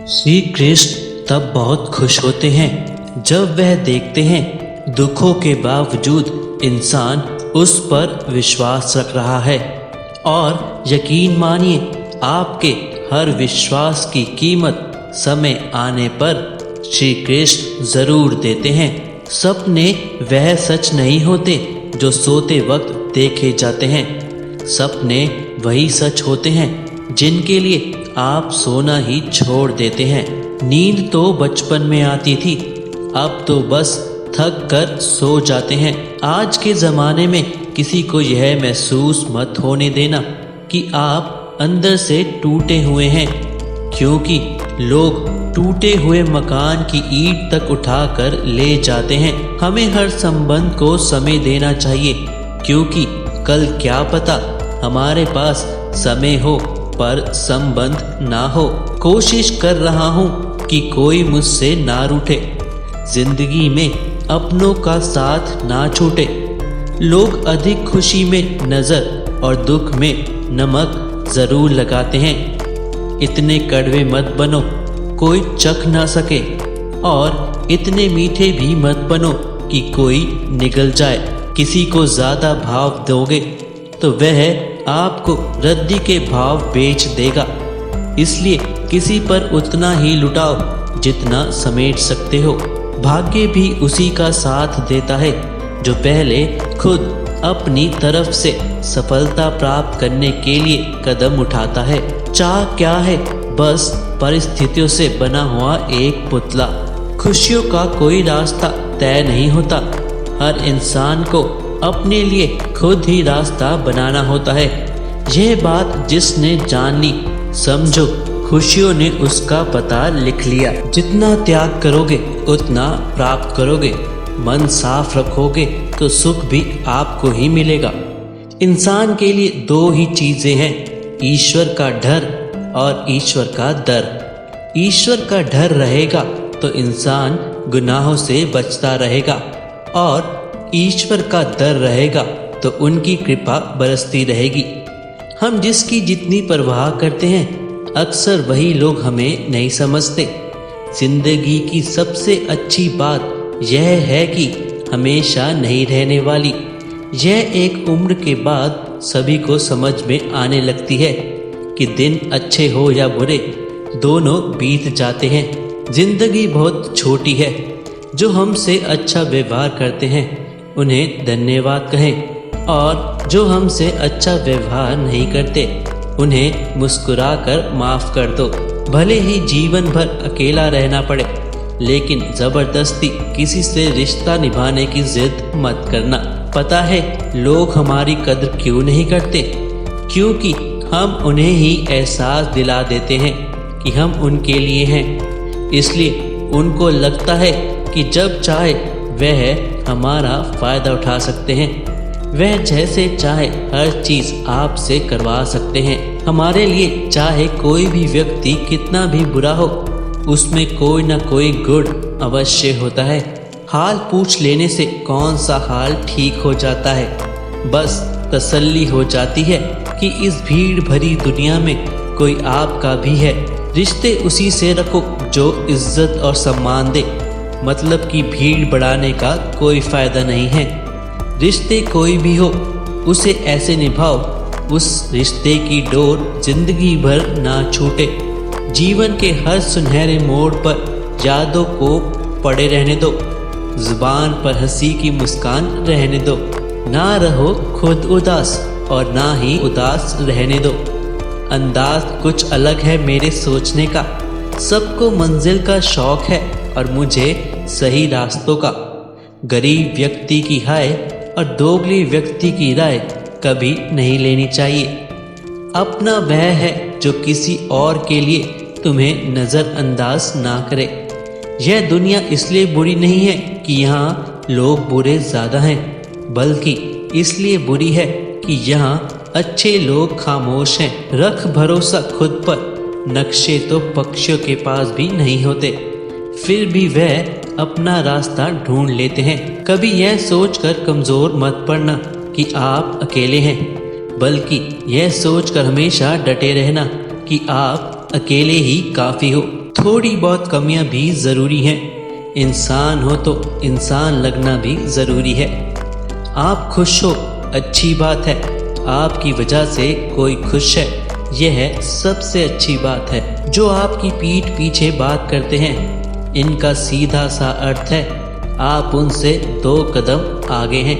श्री कृष्ण तब बहुत खुश होते हैं जब वह देखते हैं दुखों के बावजूद इंसान उस पर विश्वास रख रहा है। और यकीन मानिए, आपके हर विश्वास की कीमत समय आने पर श्री कृष्ण जरूर देते हैं। सपने वह सच नहीं होते जो सोते वक्त देखे जाते हैं। सपने वही सच होते हैं जिनके लिए आप सोना ही छोड़ देते हैं। नींद तो बचपन में आती थी, अब तो बस थक कर सो जाते हैं। आज के ज़माने में किसी को यह महसूस मत होने देना कि आप अंदर से टूटे हुए हैं, क्योंकि लोग टूटे हुए मकान की ईंट तक उठाकर ले जाते हैं। हमें हर संबंध को समय देना चाहिए, क्योंकि कल क्या पता हमारे पास समय हो पर संबंध ना हो। कोशिश कर रहा हूँ कि कोई मुझसे ना रूठे, जिंदगी में अपनों का साथ ना छूटे। लोग अधिक खुशी में नजर और दुख में नमक जरूर लगाते हैं। इतने कड़वे मत बनो कोई चख ना सके, और इतने मीठे भी मत बनो कि कोई निगल जाए। किसी को ज्यादा भाव दोगे तो वह आपको रद्दी के भाव बेच देगा। इसलिए किसी पर उतना ही लुटाओ जितना समेट सकते हो। भाग्य भी उसी का साथ देता है जो पहले खुद अपनी तरफ से सफलता प्राप्त करने के लिए कदम उठाता है। चाह क्या है? बस परिस्थितियों से बना हुआ एक पुतला। खुशियों का कोई रास्ता तय नहीं होता, हर इंसान को अपने लिए खुद ही रास्ता बनाना होता है। यह बात जिसने जान ली, समझो खुशियों ने उसका पता लिख लिया। जितना त्याग करोगे उतना प्राप्त करोगे। मन साफ रखोगे तो सुख भी आपको ही मिलेगा। इंसान के लिए दो ही चीजें हैं, ईश्वर का डर और ईश्वर का डर। ईश्वर का डर रहेगा तो इंसान गुनाहों से बचता रहेगा, और ईश्वर का डर रहेगा तो उनकी कृपा बरसती रहेगी। हम जिसकी जितनी परवाह करते हैं, अक्सर वही लोग हमें नहीं समझते। जिंदगी की सबसे अच्छी बात यह है कि हमेशा नहीं रहने वाली। यह एक उम्र के बाद सभी को समझ में आने लगती है कि दिन अच्छे हो या बुरे, दोनों बीत जाते हैं। जिंदगी बहुत छोटी है। जो हमसे अच्छा व्यवहार करते हैं उन्हें धन्यवाद कहें, और जो हमसे अच्छा व्यवहार नहीं करते उन्हें मुस्कुराकर माफ कर दो। भले ही जीवन भर अकेला रहना पड़े, लेकिन जबरदस्ती किसी से रिश्ता निभाने की जिद मत करना। पता है लोग हमारी कदर क्यों नहीं करते? क्योंकि हम उन्हें ही एहसास दिला देते हैं कि हम उनके लिए हैं। इसलिए उनको लगता है कि जब चाहे वह हमारा फायदा उठा सकते हैं। वह जैसे चाहे हर चीज आपसे करवा सकते हैं। हमारे लिए चाहे कोई भी व्यक्ति कितना भी बुरा हो, उसमें कोई ना कोई गुण अवश्य होता है। हाल पूछ लेने से कौन सा हाल ठीक हो जाता है? बस तसल्ली हो जाती है कि इस भीड़ भरी दुनिया में कोई आपका भी है। रिश्ते उसी से रखो जो इज्जत और सम्मान दे। मतलब कि भीड़ बढ़ाने का कोई फायदा नहीं है। रिश्ते कोई भी हो, उसे ऐसे निभाओ उस रिश्ते की डोर जिंदगी भर ना छूटे। जीवन के हर सुनहरे मोड़ पर यादों को पड़े रहने दो। जुबान पर हंसी की मुस्कान रहने दो। ना रहो खुद उदास और ना ही उदास रहने दो। अंदाज कुछ अलग है मेरे सोचने का। सबको मंजिल का शौक है और मुझे सही रास्तों का। गरीब व्यक्ति की हाय और दोगली व्यक्ति की राय कभी नहीं लेनी चाहिए। अपना वह है जो किसी और के लिए तुम्हें नज़रअंदाज ना करे। यह दुनिया इसलिए बुरी नहीं है कि यहाँ लोग बुरे ज़्यादा हैं, बल्कि इसलिए बुरी है कि यहाँ अच्छे लोग खामोश हैं। रख भरोसा खुद पर, नक्शे तो पक्षियों के पास भी नहीं होते, फिर भी वह अपना रास्ता ढूंढ लेते हैं। कभी यह सोचकर कमज़ोर मत पड़ना कि आप अकेले हैं, बल्कि यह सोचकर हमेशा डटे रहना कि आप अकेले ही काफ़ी हो। थोड़ी बहुत कमियां भी ज़रूरी हैं। इंसान हो तो इंसान लगना भी ज़रूरी है। आप खुश हो, अच्छी बात है। आपकी वजह से कोई खुश है, यह सबसे अच्छी बात है। जो आपकी पीठ पीछे बात करते हैं, इनका सीधा सा अर्थ है आप उनसे 2 कदम आगे हैं।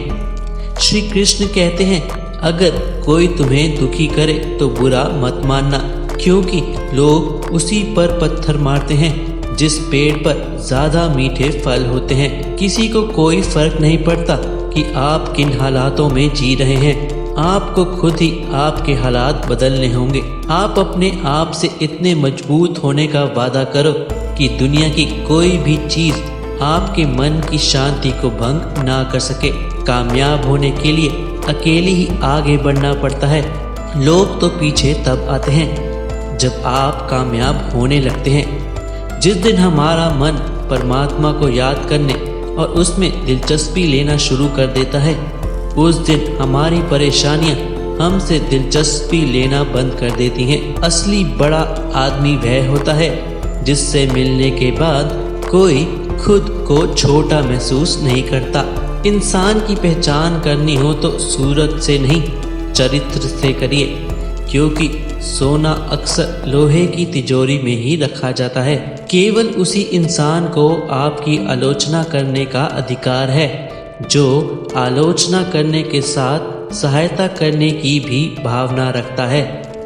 श्री कृष्ण कहते हैं, अगर कोई तुम्हें दुखी करे तो बुरा मत मानना, क्योंकि लोग उसी पर पत्थर मारते हैं जिस पेड़ पर ज़्यादा मीठे फल होते हैं। किसी को कोई फर्क नहीं पड़ता कि आप किन हालातों में जी रहे हैं। आपको खुद ही आपके हालात बदलने होंगे। आप अपने आप से इतने मजबूत होने का वादा करो कि दुनिया की कोई भी चीज़ आपके मन की शांति को भंग ना कर सके। कामयाब होने के लिए अकेले ही आगे बढ़ना पड़ता है। लोग तो पीछे तब आते हैं जब आप कामयाब होने लगते हैं। जिस दिन हमारा मन परमात्मा को याद करने और उसमें दिलचस्पी लेना शुरू कर देता है, उस दिन हमारी परेशानियां हमसे दिलचस्पी लेना बंद कर देती हैं। असली बड़ा आदमी वह होता है जिससे मिलने के बाद कोई खुद को छोटा महसूस नहीं करता। इंसान की पहचान करनी हो तो सूरत से नहीं, चरित्र से करिए, क्योंकि सोना अक्सर लोहे की तिजोरी में ही रखा जाता है। केवल उसी इंसान को आपकी आलोचना करने का अधिकार है जो आलोचना करने के साथ सहायता करने की भी भावना रखता है।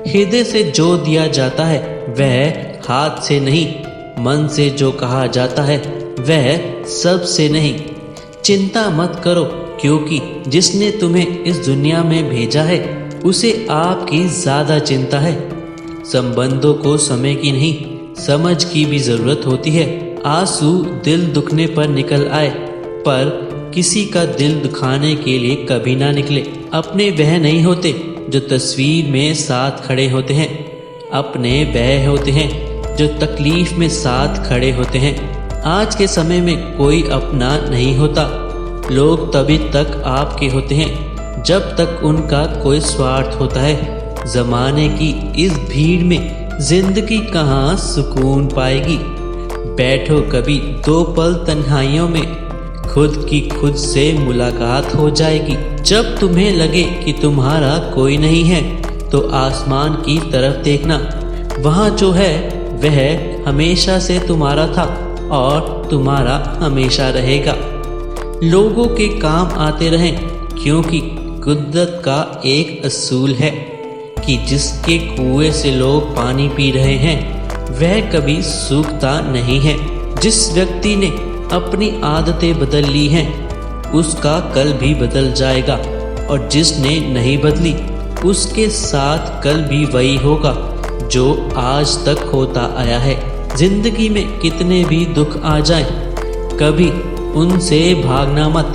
हृदय से जो दिया जाता है वह हाथ से नहीं, मन से जो कहा जाता है वह सब से नहीं। चिंता मत करो, क्योंकि जिसने तुम्हें इस दुनिया में भेजा है उसे आपकी ज़्यादा चिंता है। संबंधों को समय की नहीं, समझ की भी ज़रूरत होती है। आंसू दिल दुखने पर निकल आए, पर किसी का दिल दुखाने के लिए कभी ना निकले। अपने वह नहीं होते जो तस्वीर में साथ खड़े होते हैं, अपने वह होते हैं जो तकलीफ में साथ खड़े होते हैं। आज के समय में कोई अपना नहीं होता। लोग तभी तक आपके होते हैं जब तक उनका कोई स्वार्थ होता है। ज़माने की इस भीड़ में जिंदगी कहाँ सुकून पाएगी। बैठो कभी 2 पल तन्हाइयों में, खुद की खुद से मुलाकात हो जाएगी। जब तुम्हें लगे कि तुम्हारा कोई नहीं है तो आसमान की तरफ देखना, वहाँ जो है वह हमेशा से तुम्हारा था और तुम्हारा हमेशा रहेगा। लोगों के काम आते रहें, क्योंकि कुदरत का एक असूल है कि जिसके कुएं से लोग पानी पी रहे हैं वह कभी सूखता नहीं है। जिस व्यक्ति ने अपनी आदतें बदल ली हैं उसका कल भी बदल जाएगा, और जिसने नहीं बदली उसके साथ कल भी वही होगा जो आज तक होता आया है। जिंदगी में कितने भी दुख आ जाएं, कभी उनसे भागना मत,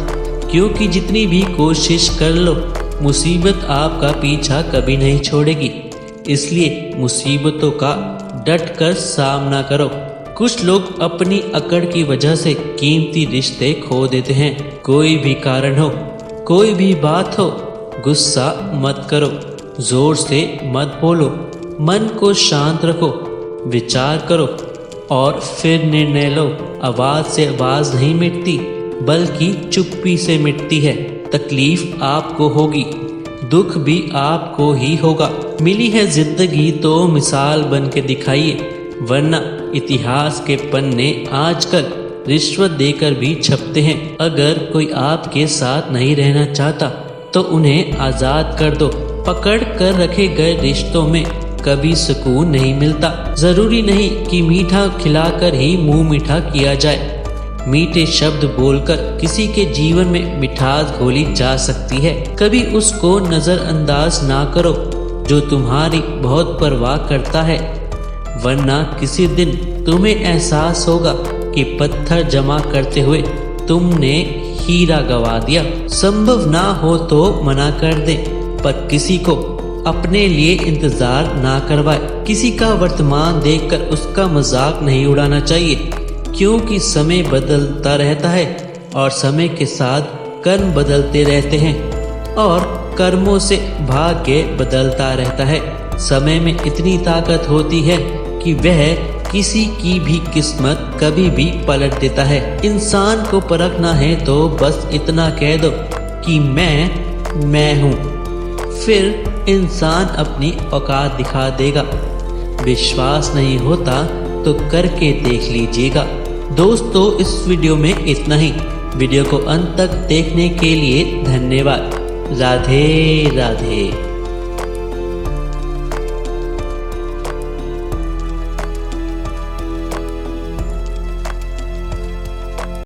क्योंकि जितनी भी कोशिश कर लो मुसीबत आपका पीछा कभी नहीं छोड़ेगी। इसलिए मुसीबतों का डट कर सामना करो। कुछ लोग अपनी अकड़ की वजह से कीमती रिश्ते खो देते हैं। कोई भी कारण हो, कोई भी बात हो, गुस्सा मत करो, जोर से मत बोलो, मन को शांत रखो, विचार करो और फिर निर्णय लो। आवाज से आवाज नहीं मिटती, बल्कि चुप्पी से मिटती है। तकलीफ आपको होगी, दुख भी आपको ही होगा। मिली है जिंदगी तो मिसाल बन के दिखाइए, वरना इतिहास के पन्ने आजकल रिश्वत देकर भी छपते हैं। अगर कोई आपके साथ नहीं रहना चाहता तो उन्हें आज़ाद कर दो। पकड़ कर रखे गए रिश्तों में कभी सुकून नहीं मिलता। जरूरी नहीं कि मीठा खिलाकर ही मुंह मीठा किया जाए। मीठे शब्द बोलकर किसी के जीवन में मिठास घोली जा सकती है। कभी उसको नज़रअंदाज ना करो जो तुम्हारी बहुत परवाह करता है, वरना किसी दिन तुम्हें एहसास होगा कि पत्थर जमा करते हुए तुमने हीरा गवा दिया। संभव ना हो तो मना कर दे, पर किसी को अपने लिए इंतजार ना करवाए। किसी का वर्तमान देखकर उसका मजाक नहीं उड़ाना चाहिए, क्योंकि समय बदलता रहता है और समय के साथ कर्म बदलते रहते हैं और कर्मों से भाग्य बदलता रहता है। समय में इतनी ताकत होती है कि वह किसी की भी किस्मत कभी भी पलट देता है। इंसान को परखना है तो बस इतना कह दो कि मैं हूँ, फिर इंसान अपनी औकात दिखा देगा। विश्वास नहीं होता तो करके देख लीजिएगा। दोस्तों, इस वीडियो में इतना ही। वीडियो को अंत तक देखने के लिए धन्यवाद। राधे राधे।